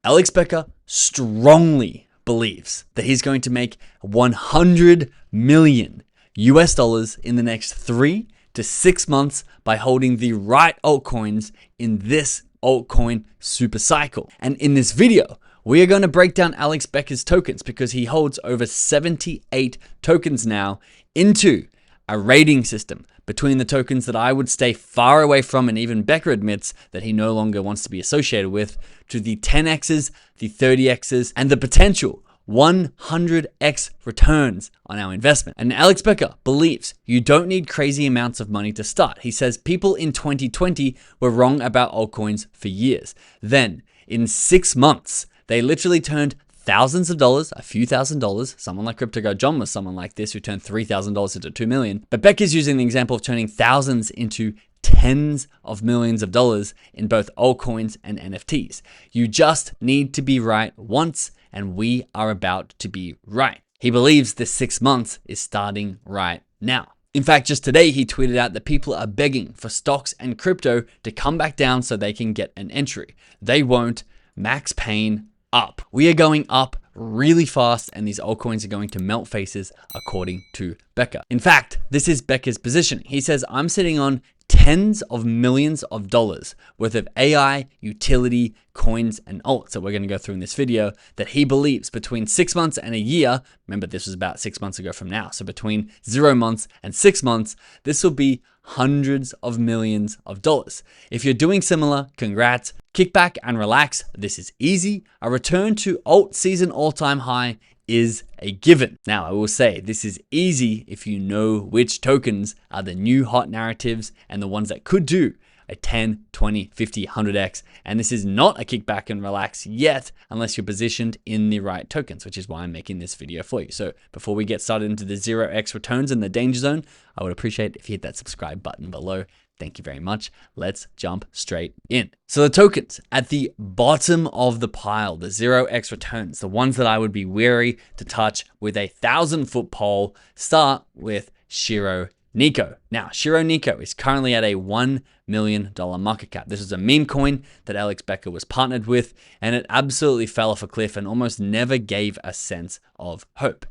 Alex Becker strongly believes that he's going to make 100 million US dollars in the next 3 to 6 months by holding the right altcoins in this altcoin super cycle. And in this video, we are going to break down Alex Becker's tokens because he holds over 78 tokens now into a rating system between the tokens that I would stay far away from, and even Becker admits that he no longer wants to be associated with, to the 10x's, the 30x's, and the potential 100x returns on our investment. And Alex Becker believes you don't need crazy amounts of money to start. He says people in 2020 were wrong about altcoins for years. Then, in 6 months, they literally turned thousands of dollars, a few $1,000s. Someone like Crypto Guy John was someone like this who turned $3,000 into $2 million. But Becker's using the example of turning thousands into tens of millions of dollars in both altcoins and NFTs. You just need to be right once, and we are about to be right. He believes this 6 months is starting right now. In fact, just today, he tweeted out that people are begging for stocks and crypto to come back down so they can get an entry. They won't. Max Payne up. We are going up really fast, and these altcoins are going to melt faces according to Becker. In fact, this is Becker's position. He says, I'm sitting on tens of millions of dollars worth of AI, utility, coins, and alts that we're going to go through in this video that he believes between 6 months and a year, remember this was about 6 months ago from now, so between 0 months and 6 months, this will be hundreds of millions of dollars. If you're doing similar, congrats. Kick back and relax. This is easy. A return to alt season all-time high is a given. Now, I will say this is easy if you know which tokens are the new hot narratives and the ones that could do a 10, 20, 50, 100x. And this is not a kickback and relax yet unless you're positioned in the right tokens, which is why I'm making this video for you. So before we get started into the 0x returns and the danger zone, I would appreciate if you hit that subscribe button below. Thank you very much. Let's jump straight in. So the tokens at the bottom of the pile, the 0x returns, the ones that I would be wary to touch with a 1,000-foot pole, start with Shiro Nico. Now, Shiro Nico is currently at a $1 million market cap. This is a meme coin that Alex Becker was partnered with, and it absolutely fell off a cliff and almost never gave a sense of hope.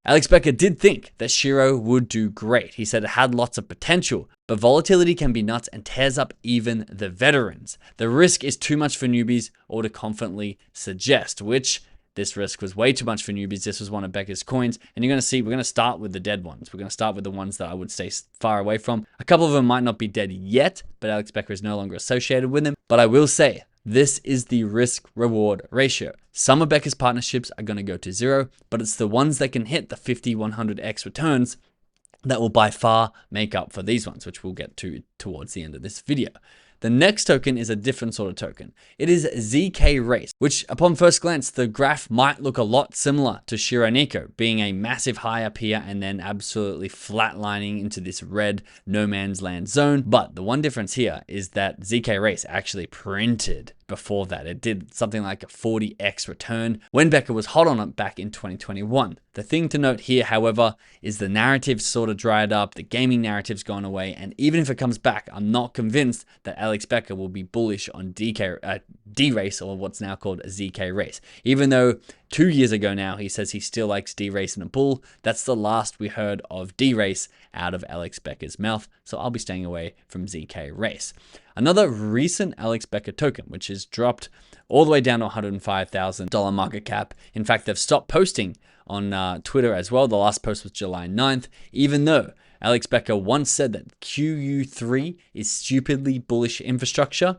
Alex Becker did think that Shiro would do great. He said it had lots of potential, but volatility can be nuts and tears up even the veterans. The risk is too much for newbies or to confidently suggest, which this risk was way too much for newbies. This was one of Becker's coins, and you're going to see we're going to start with the dead ones. We're going to start with the ones that I would stay far away from. A couple of them might not be dead yet, but Alex Becker is no longer associated with them. But I will say, this is the risk-reward ratio. Some of Becker's partnerships are going to go to 0, but it's the ones that can hit the 50, 100x returns that will by far make up for these ones, which we'll get to towards the end of this video. The next token is a different sort of token. It is ZKRace, which upon first glance, the graph might look a lot similar to Shiro Nico, being a massive high up here and then absolutely flatlining into this red no man's land zone. But the one difference here is that ZKRace actually printed before that. It did something like a 40x return when Becker was hot on it back in 2021. The thing to note here, however, is the narrative sort of dried up, the gaming narrative's gone away, and even if it comes back, I'm not convinced that Alex Becker will be bullish on D-Race, or what's now called ZKRace. Even though 2 years ago now, he says he still likes D-Race in a bull, that's the last we heard of D-Race out of Alex Becker's mouth, so I'll be staying away from ZKRace. Another recent Alex Becker token, which has dropped all the way down to $105,000 market cap. In fact, they've stopped posting on Twitter as well. The last post was July 9th, even though Alex Becker once said that QU3 is stupidly bullish infrastructure.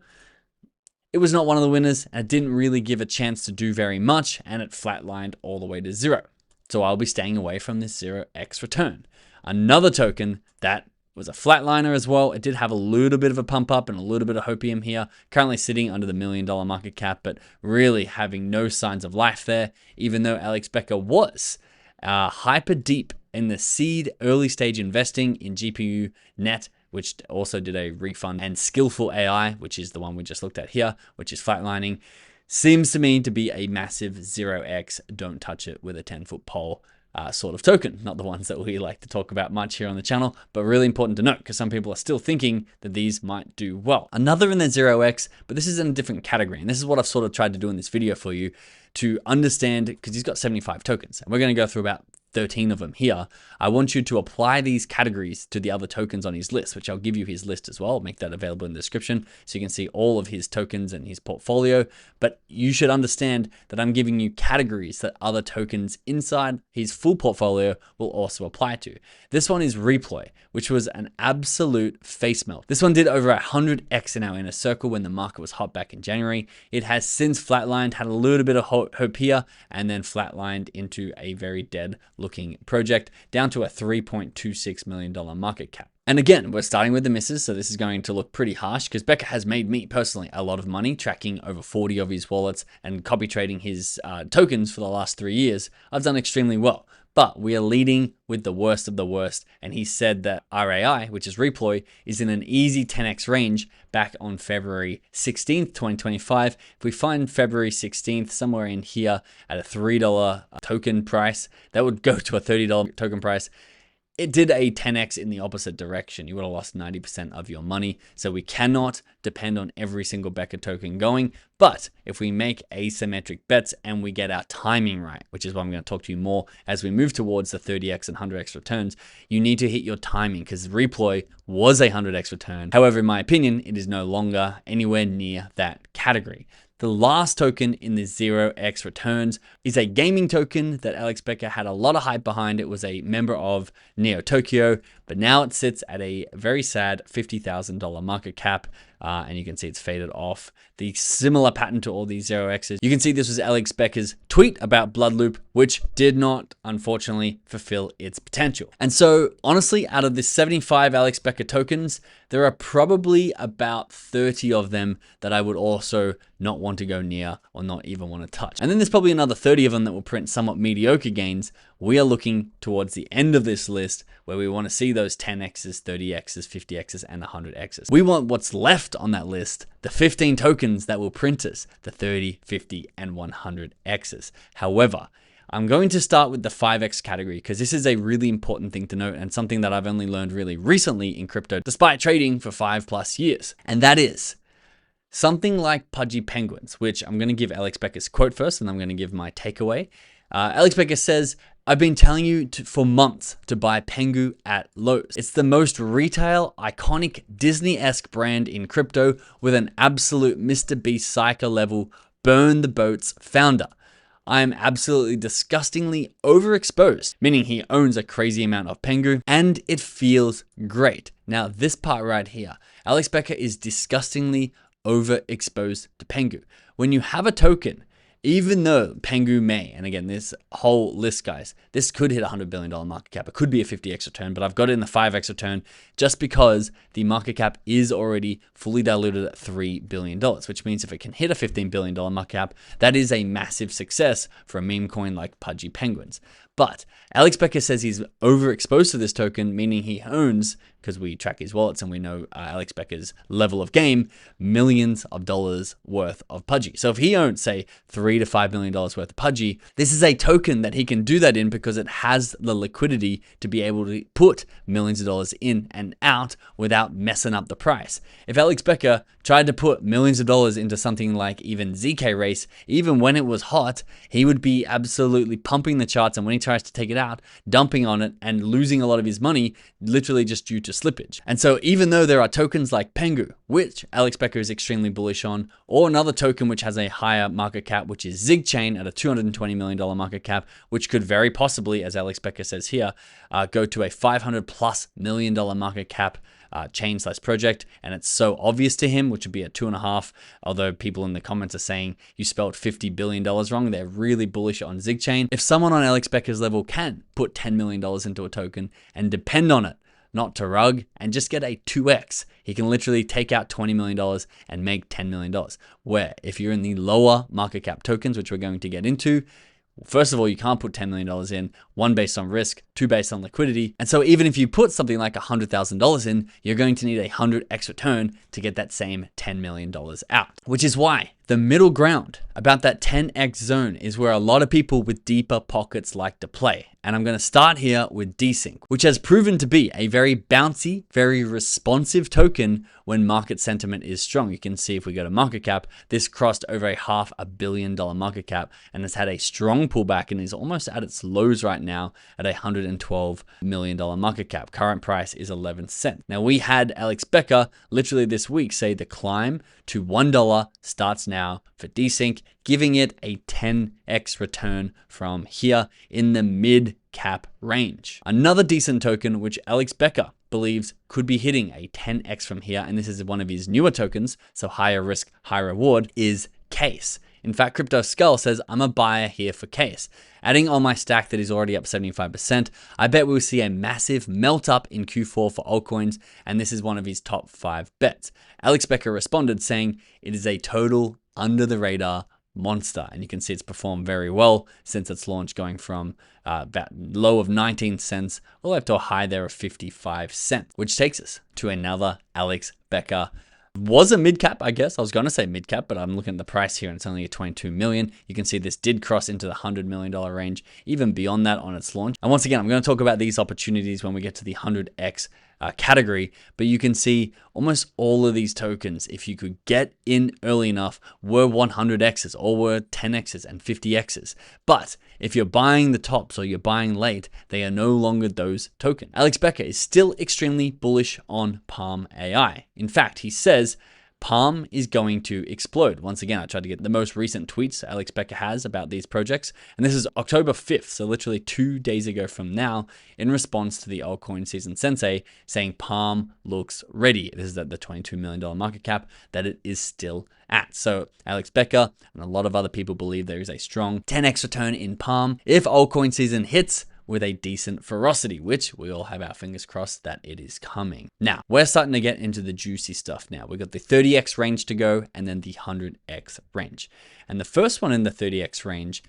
It was not one of the winners, and it didn't really give a chance to do very much, and it flatlined all the way to 0. So I'll be staying away from this 0x return. Another token that was a flatliner as well. It did have a little bit of a pump up and a little bit of hopium here. Currently sitting under the $1 million market cap, but really having no signs of life there, even though Alex Becker was hyper deep in the seed early stage investing in GPU Net, which also did a refund, and Skillful AI, which is the one we just looked at here, which is flatlining. Seems to me to be a massive 0x, don't touch it with a 10-foot pole sort of token, not the ones that we like to talk about much here on the channel, but really important to note because some people are still thinking that these might do well. Another in the 0x, but this is in a different category, and this is what I've sort of tried to do in this video for you to understand, because he's got 75 tokens, and we're going to go through about 13 of them here. I want you to apply these categories to the other tokens on his list, which I'll give you his list as well. I'll make that available in the description so you can see all of his tokens and his portfolio. But you should understand that I'm giving you categories that other tokens inside his full portfolio will also apply to. This one is Reploy, which was an absolute face melt. This one did over 100x in our inner circle when the market was hot back in January. It has since flatlined, had a little bit of hope here, and then flatlined into a very dead looking project down to a $3.26 million market cap. And again, we're starting with the misses, so this is going to look pretty harsh because Becker has made me personally a lot of money tracking over 40 of his wallets and copy trading his tokens for the last 3 years. I've done extremely well. But we are leading with the worst of the worst. And he said that RAI, which is Reploy, is in an easy 10x range back on February 16th, 2025. If we find February 16th somewhere in here at a $3 token price, that would go to a $30 token price. It did a 10x in the opposite direction. You would have lost 90% of your money. So we cannot depend on every single Becker token going. But if we make asymmetric bets and we get our timing right, which is what I'm going to talk to you more as we move towards the 30x and 100x returns, you need to hit your timing because Reploy was a 100x return. However, in my opinion, it is no longer anywhere near that category. The last token in the 0x returns is a gaming token that Alex Becker had a lot of hype behind. It was a member of Neo Tokyo, but now it sits at a very sad $50,000 market cap. And you can see it's faded off. The similar pattern to all these 0x's. You can see this was Alex Becker's tweet about Bloodloop, which did not, unfortunately, fulfill its potential. And so, honestly, out of the 75 Alex Becker tokens, there are probably about 30 of them that I would also not want to go near or not even want to touch. And then there's probably another 30 of them that will print somewhat mediocre gains. We are looking towards the end of this list where we want to see those 10x's, 30x's, 50x's, and 100x's. We want what's left on that list, the 15 tokens that will print us the 30, 50, and 100x's. However, I'm going to start with the 5x category because this is a really important thing to note and something that I've only learned really recently in crypto, despite trading for 5+ years. And that is something like Pudgy Penguins, which I'm going to give Alex Becker's quote first, and I'm going to give my takeaway. Alex Becker says, "I've been telling you for months to buy Pengu at lows. It's the most retail, iconic, Disney-esque brand in crypto with an absolute Mr. Beast cycle level, burn the boats founder. I am absolutely disgustingly overexposed," meaning he owns a crazy amount of Pengu, and it feels great. Now, this part right here, Alex Becker is disgustingly overexposed to Pengu. When you have a token, even though Pengu may, and again, this whole list, guys, this could hit a $100 billion market cap. It could be a 50x return, but I've got it in the 5x return just because the market cap is already fully diluted at $3 billion, which means if it can hit a $15 billion market cap, that is a massive success for a meme coin like Pudgy Penguins. But Alex Becker says he's overexposed to this token, meaning he owns, because we track his wallets and we know Alex Becker's level of game, millions of dollars worth of Pudgy. So if he owns, say, $3 to $5 million worth of Pudgy, this is a token that he can do that in because it has the liquidity to be able to put millions of dollars in and out without messing up the price. If Alex Becker tried to put millions of dollars into something like even ZKRace, even when it was hot, he would be absolutely pumping the charts, and when he tries to take it out, dumping on it and losing a lot of his money literally just due to slippage. And so even though there are tokens like Pengu, which Alex Becker is extremely bullish on, or another token which has a higher market cap, which is ZigChain at a $220 million market cap, which could very possibly, as Alex Becker says here, go to a $500+ million market cap chain/project, and it's so obvious to him, which would be a 2.5, although people in the comments are saying you spelled $50 billion wrong. They're really bullish on ZigChain. If someone on Alex Becker's level can put $10 million into a token and depend on it not to rug and just get a 2x, he can literally take out $20 million and make $10 million. Where if you're in the lower market cap tokens, which we're going to get into, first of all, you can't put $10 million in 1 based on risk, 2 based on liquidity. And so even if you put something like $100,000 in, you're going to need a 100x return to get that same $10 million out. Which is why the middle ground about that 10x zone is where a lot of people with deeper pockets like to play. And I'm going to start here with Desync, which has proven to be a very bouncy, very responsive token when market sentiment is strong. You can see if we go to market cap, this crossed over a $500 million market cap and has had a strong pullback and is almost at its lows right now at a $112 million market cap. Current price is 11 cents. Now we had Alex Becker literally this week say the climb to $1 starts now for Desync, giving it a 10x return from here in the mid cap range. Another decent token which Alex Becker believes could be hitting a 10x from here, and this is one of his newer tokens, so higher risk, high reward, is Case. In fact, Crypto Skull says, I'm a buyer here for Case. Adding on my stack that is already up 75%, I bet we'll see a massive melt up in Q4 for altcoins, and this is one of his top 5 bets. Alex Becker responded saying, it is a total under the radar monster, and you can see it's performed very well since its launch, going from that low of 19 cents all the way up to a high there of 55 cents, which takes us to another Alex Becker. Was a mid cap, I guess. I was going to say mid cap, but I'm looking at the price here and it's only at 22 million. You can see this did cross into the $100 million range, even beyond that on its launch. And once again, I'm going to talk about these opportunities when we get to the 100x category, but you can see almost all of these tokens, if you could get in early enough, were 100x's or were 10x's and 50x's. But if you're buying the tops or you're buying late, they are no longer those tokens. Alex Becker is still extremely bullish on Palm AI. In fact, he says Palm is going to explode. Once again, I tried to get the most recent tweets Alex Becker has about these projects. And this is October 5th, so literally 2 days ago from now, in response to the Altcoin Season Sensei saying Palm looks ready. This is at the $22 million market cap that it is still at. So Alex Becker and a lot of other people believe there is a strong 10x return in Palm if Altcoin season hits with a decent ferocity, which we all have our fingers crossed that it is coming. Now, we're starting to get into the juicy stuff now. We've got the 30x range to go and then the 100x range. And the first one in the 30x range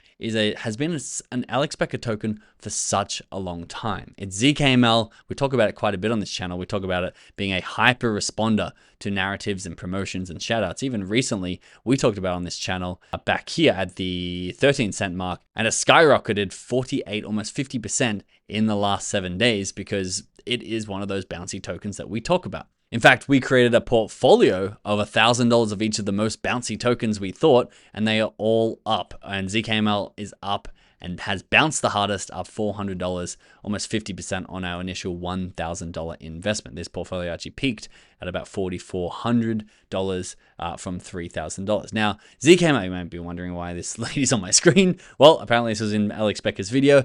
has been an Alex Becker token for such a long time. It's ZKML. We talk about it quite a bit on this channel. We talk about it being a hyper responder to narratives and promotions and shoutouts. Even recently, we talked about on this channel back here at the 13 cent mark, and it skyrocketed 48, almost 50% in the last 7 days because it is one of those bouncy tokens that we talk about. In fact, we created a portfolio of $1,000 of each of the most bouncy tokens we thought, and they are all up. And ZKML is up and has bounced the hardest, up $400, almost 50% on our initial $1,000 investment. This portfolio actually peaked at about $4,400 from $3,000. Now, ZKML, you might be wondering why this lady's on my screen. Well, apparently this was in Alex Becker's video.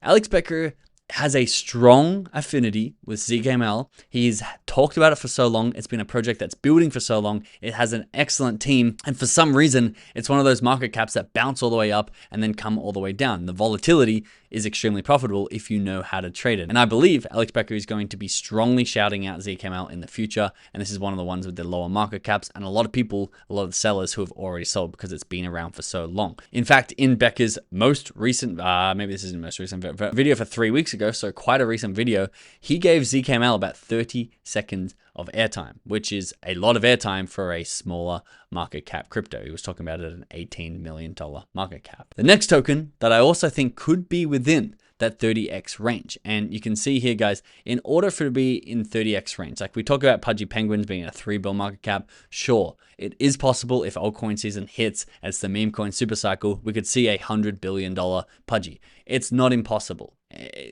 Alex Becker has a strong affinity with ZKML. He's talked about it for so long. It's been a project that's building for so long. It has an excellent team. And for some reason, it's one of those market caps that bounce all the way up and then come all the way down. The volatility is extremely profitable if you know how to trade it. And I believe Alex Becker is going to be strongly shouting out ZKML in the future. And this is one of the ones with the lower market caps. And a lot of people, a lot of sellers who have already sold because it's been around for so long. In fact, in Becker's most recent, maybe this isn't most recent, video for 3 weeks ago, so quite a recent video, he gave ZKML about 30 seconds of airtime, which is a lot of airtime for a smaller market cap crypto. He was talking about it at an $18 million market cap. The next token that I also think could be within that 30x range. And you can see here, guys, in order for it to be in 30x range, like we talk about Pudgy Penguins being a $3 billion market cap, sure, it is possible if altcoin season hits as the meme coin super cycle, we could see a $100 billion Pudgy. It's not impossible.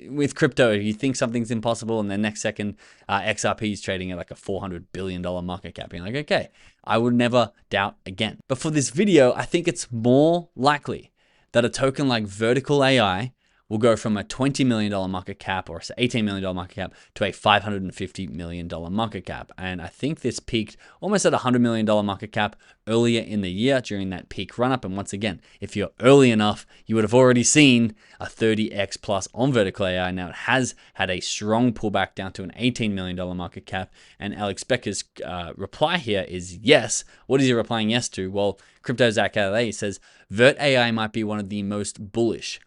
With crypto, you think something's impossible and then next second XRP is trading at like a $400 billion market cap. You're like, okay, I would never doubt again. But for this video, I think it's more likely that a token like Vertical AI will go from a $20 million market cap or $18 million market cap to a $550 million market cap. And I think this peaked almost at a $100 million market cap earlier in the year during that peak run up. And once again, if you're early enough, you would have already seen a 30x plus on Vertical AI. Now it has had a strong pullback down to an $18 million market cap. And Alex Becker's reply here is yes. What is he replying yes to? Well, Crypto ZKRace says Vert AI might be one of the most bullish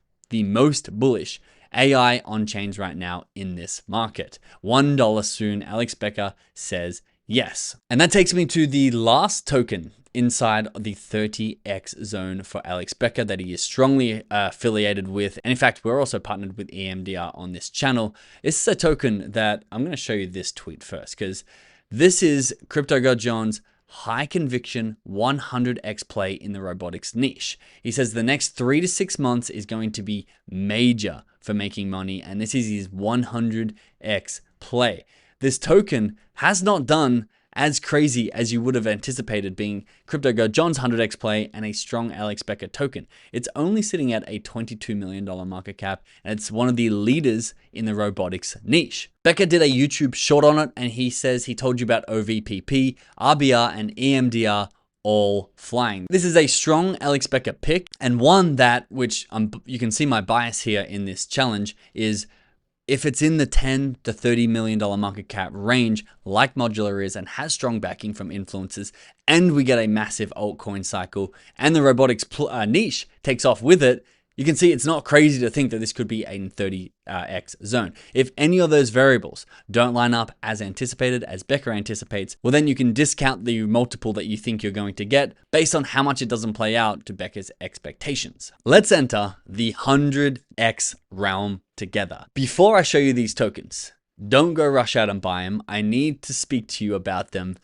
AI on chains right now in this market. $1 soon, Alex Becker says yes. And that takes me to the last token inside the 30x zone for Alex Becker that he is strongly affiliated with. And in fact, we're also partnered with EMDR on this channel. This is a token that I'm going to show you this tweet first, because this is Crypto God John's high conviction 100x play in the robotics niche. He says the next 3 to 6 months is going to be major for making money, and this is his 100x play. This token has not done as crazy as you would have anticipated, being Crypto God John's 100x play and a strong Alex Becker token. It's only sitting at a $22 million market cap, and it's one of the leaders in the robotics niche. Becker did a YouTube short on it, and he says he told you about OVPP, RBR, and EMDR all flying. This is a strong Alex Becker pick, and one that, which you can see my bias here in this challenge, is if it's in the $10 to $30 million market cap range, like Modular is, and has strong backing from influencers, and we get a massive altcoin cycle, and the robotics niche takes off with it, you can see it's not crazy to think that this could be a 30x zone. If any of those variables don't line up as anticipated, as Becker anticipates, well then you can discount the multiple that you think you're going to get based on how much it doesn't play out to Becker's expectations. Let's enter the 100x realm together. Before I show you these tokens, don't go rush out and buy them. I need to speak to you about them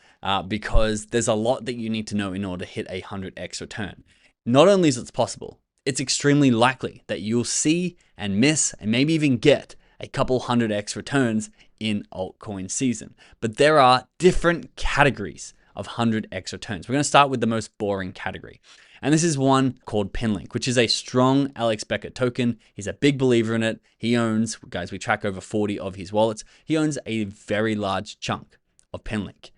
because there's a lot that you need to know in order to hit a 100x return. Not only is it possible, it's extremely likely that you'll see and miss and maybe even get a couple 100x returns in altcoin season. But there are different categories of 100x returns. We're going to start with the most boring category. And this is one called Pinlink, which is a strong Alex Becker token. He's a big believer in it. He owns, guys, we track over 40 of his wallets. He owns a very large chunk of Pinlink.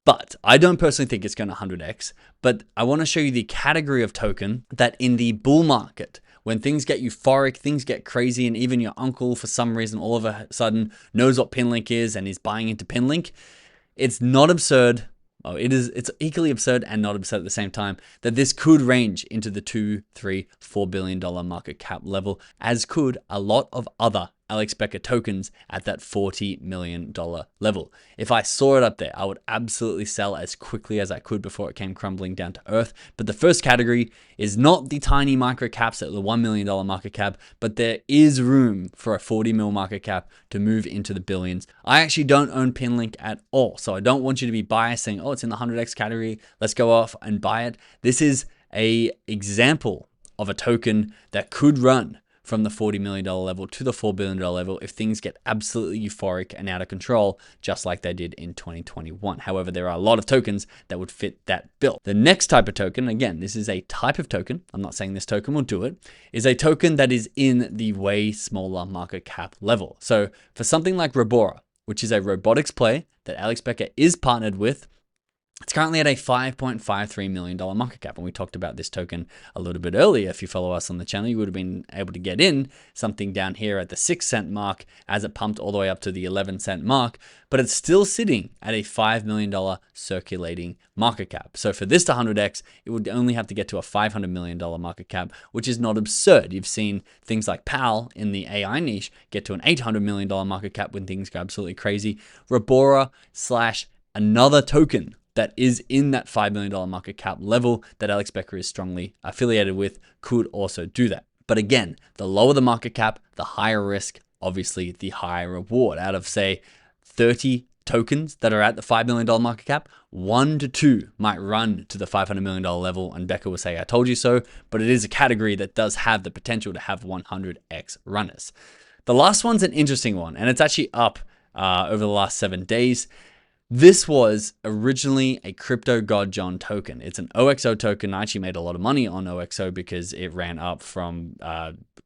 But I don't personally think it's going to 100x, but I want to show you the category of token that in the bull market, when things get euphoric, things get crazy, and even your uncle, for some reason, all of a sudden knows what Pinlink is and is buying into Pinlink, it's not absurd. Oh, it's equally absurd and not absurd at the same time that this could range into the $2, $3, $4 billion market cap level, as could a lot of other Alex Becker tokens at that $40 million level. If I saw it up there, I would absolutely sell as quickly as I could before it came crumbling down to earth. But the first category is not the tiny micro caps at the $1 million market cap, but there is room for a 40 mil market cap to move into the billions. I actually don't own Pinlink at all, so I don't want you to be biased saying, oh, it's in the 100x category, let's go off and buy it. This is an example of a token that could run from the $40 million level to the $4 billion level if things get absolutely euphoric and out of control, just like they did in 2021. However, there are a lot of tokens that would fit that bill. The next type of token, again, this is a type of token, I'm not saying this token will do it, is a token that is in the way smaller market cap level. So for something like Robora, which is a robotics play that Alex Becker is partnered with, it's currently at a $5.53 million market cap. And we talked about this token a little bit earlier. If you follow us on the channel, you would have been able to get in something down here at the 6-cent mark as it pumped all the way up to the 11-cent mark. But it's still sitting at a $5 million circulating market cap. So for this to 100x, it would only have to get to a $500 million market cap, which is not absurd. You've seen things like PAL in the AI niche get to an $800 million market cap when things go absolutely crazy. Robora / another token that is in that $5 million market cap level that Alex Becker is strongly affiliated with could also do that. But again, the lower the market cap, the higher risk, obviously the higher reward. Out of say 30 tokens that are at the $5 million market cap, 1 to 2 might run to the $500 million level, and Becker will say, I told you so, but it is a category that does have the potential to have 100x runners. The last one's an interesting one, and it's actually up over the last 7 days. This was originally a Crypto God John token. It's an OXO token. I actually made a lot of money on OXO because it ran up from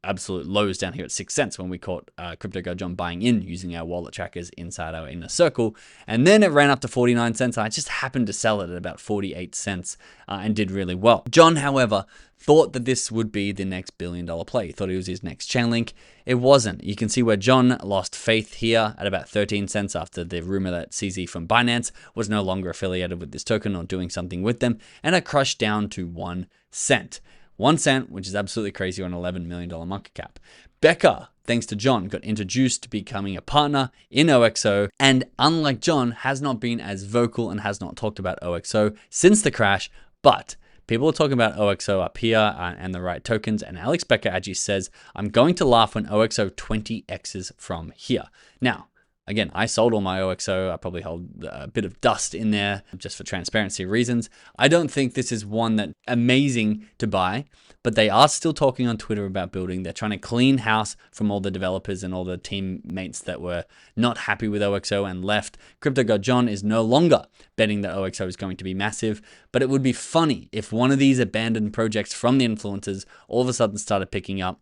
absolute lows down here at 6 cents when we caught Crypto God John buying in using our wallet trackers inside our inner circle. And then it ran up to 49 cents. I just happened to sell it at about 48 cents and did really well. John, however, thought that this would be the next billion-dollar play. He thought it was his next Chainlink. It wasn't. You can see where John lost faith here at about 13 cents after the rumor that CZ from Binance was no longer affiliated with this token or doing something with them, and it crushed down to 1 cent. 1 cent, which is absolutely crazy on an $11 million market cap. Becker thanks to John, got introduced to becoming a partner in OXO, and unlike John, has not been as vocal and has not talked about OXO since the crash, but people are talking about OXO up here and the right tokens, and Alex Becker actually says, I'm going to laugh when OXO 20x's from here. Now, again, I sold all my OXO. I probably hold a bit of dust in there just for transparency reasons. I don't think this is one that's amazing to buy, but they are still talking on Twitter about building. They're trying to clean house from all the developers and all the teammates that were not happy with OXO and left. Crypto God John is no longer betting that OXO is going to be massive, but it would be funny if one of these abandoned projects from the influencers all of a sudden started picking up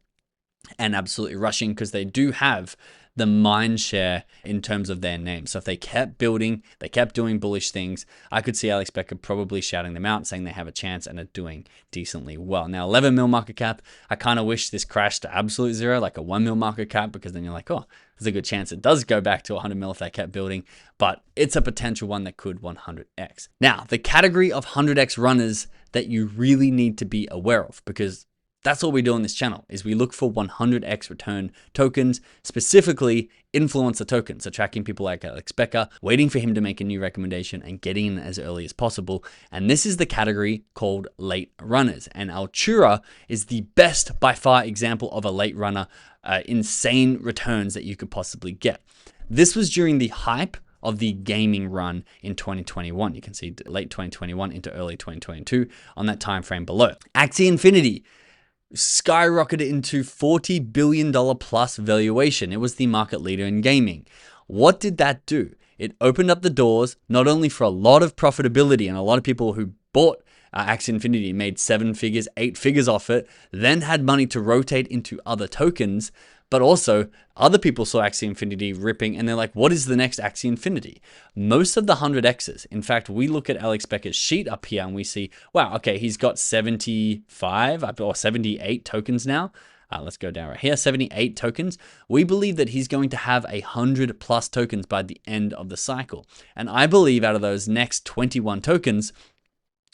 and absolutely rushing, because they do have the mind share in terms of their name. So if they kept building, they kept doing bullish things, I could see Alex Becker probably shouting them out, saying they have a chance and are doing decently well. Now, 11 mil market cap, I kind of wish this crashed to absolute zero, like a 1 mil market cap, because then you're like, oh, there's a good chance it does go back to 100 mil if they kept building, but it's a potential one that could 100x. Now, the category of 100x runners that you really need to be aware of, because that's all we do on this channel, is we look for 100x return tokens, specifically influencer tokens. So tracking people like Alex Becker, waiting for him to make a new recommendation and getting in as early as possible. And this is the category called late runners. And Altura is the best by far example of a late runner, insane returns that you could possibly get. This was during the hype of the gaming run in 2021. You can see late 2021 into early 2022 on that time frame below. Axie Infinity skyrocketed into $40 billion plus valuation. It was the market leader in gaming. What did that do? It opened up the doors not only for a lot of profitability, and a lot of people who bought Axie Infinity made 7 figures, 8 figures off it, then had money to rotate into other tokens, but also other people saw Axie Infinity ripping and they're like, what is the next Axie Infinity? Most of the 100x's, in fact, we look at Alex Becker's sheet up here and we see, wow, okay, he's got 75 or 78 tokens now. Let's go down right here, 78 tokens. We believe that he's going to have 100 plus tokens by the end of the cycle. And I believe out of those next 21 tokens,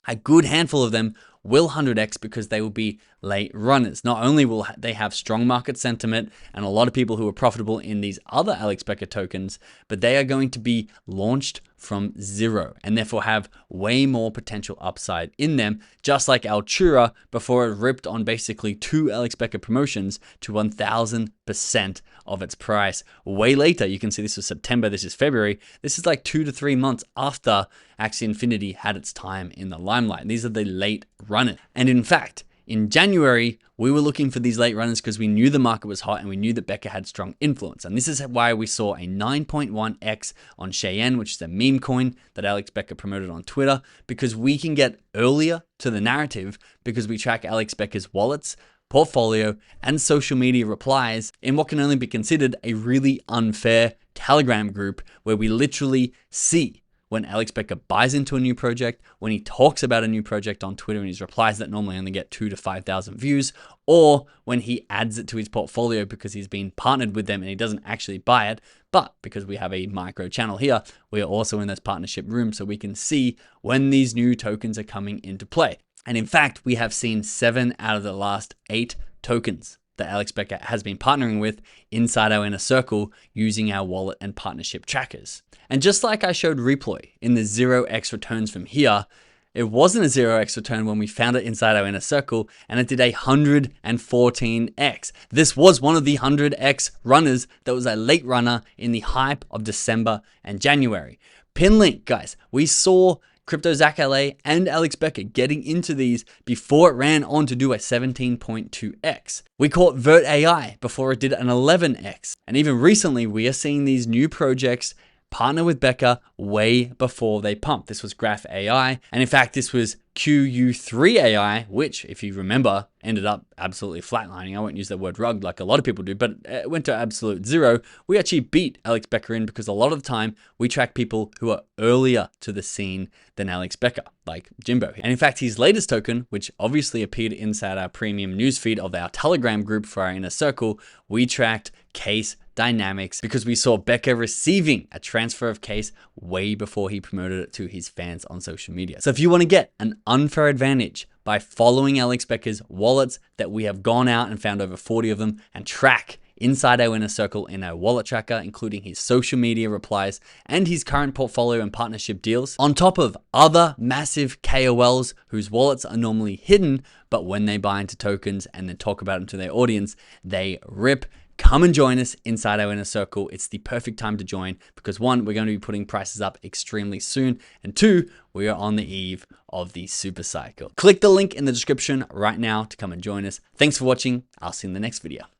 a good handful of them will 100x because they will be late runners. Not only will they have strong market sentiment and a lot of people who are profitable in these other Alex Becker tokens, but they are going to be launched from zero and therefore have way more potential upside in them, just like Altura before it ripped on basically 2 Alex Becker promotions to 1000% of its price. Way later, you can see this was September, this is February. This is like 2 to 3 months after Axie Infinity had its time in the limelight. These are the late runners. And in fact, in January, we were looking for these late runners because we knew the market was hot and we knew that Becker had strong influence. And this is why we saw a 9.1x on Cheyenne, which is a meme coin that Alex Becker promoted on Twitter, because we can get earlier to the narrative because we track Alex Becker's wallets, portfolio, and social media replies in what can only be considered a really unfair Telegram group where we literally see when Alex Becker buys into a new project, when he talks about a new project on Twitter in his replies that normally only get 2,000 to 5,000 views, or when he adds it to his portfolio because he's been partnered with them and he doesn't actually buy it. But because we have a micro channel here, we are also in this partnership room so we can see when these new tokens are coming into play. And in fact, we have seen 7 out of the last 8 tokens that Alex Becker has been partnering with inside our inner circle using our wallet and partnership trackers. And just like I showed Reploy in the 0x returns from here, it wasn't a 0x return when we found it inside our inner circle, and it did 114x. This was one of the 100x runners that was a late runner in the hype of December and January. Pinlink, guys, we saw Crypto ZKRace and Alex Becker getting into these before it ran on to do a 17.2x. We caught Vert AI before it did an 11x. And even recently, we are seeing these new projects partner with Becker way before they pump. This was Graph AI. And in fact, this was QU3 AI, which, if you remember, ended up absolutely flatlining. I won't use that word rugged like a lot of people do, but it went to absolute zero. We actually beat Alex Becker in because a lot of the time we track people who are earlier to the scene than Alex Becker, like Jimbo. And in fact, his latest token, which obviously appeared inside our premium newsfeed of our Telegram group for our inner circle, we tracked Case Dynamics because we saw Becker receiving a transfer of Case way before he promoted it to his fans on social media. So if you want to get an unfair advantage by following Alex Becker's wallets that we have gone out and found over 40 of them and track inside our inner circle in our wallet tracker, including his social media replies and his current portfolio and partnership deals, on top of other massive KOLs whose wallets are normally hidden, but when they buy into tokens and then talk about them to their audience, they rip. Come and join us inside our inner circle. It's the perfect time to join because 1, we're going to be putting prices up extremely soon, and 2, we are on the eve of the super cycle. Click the link in the description right now to come and join us. Thanks for watching. I'll see you in the next video.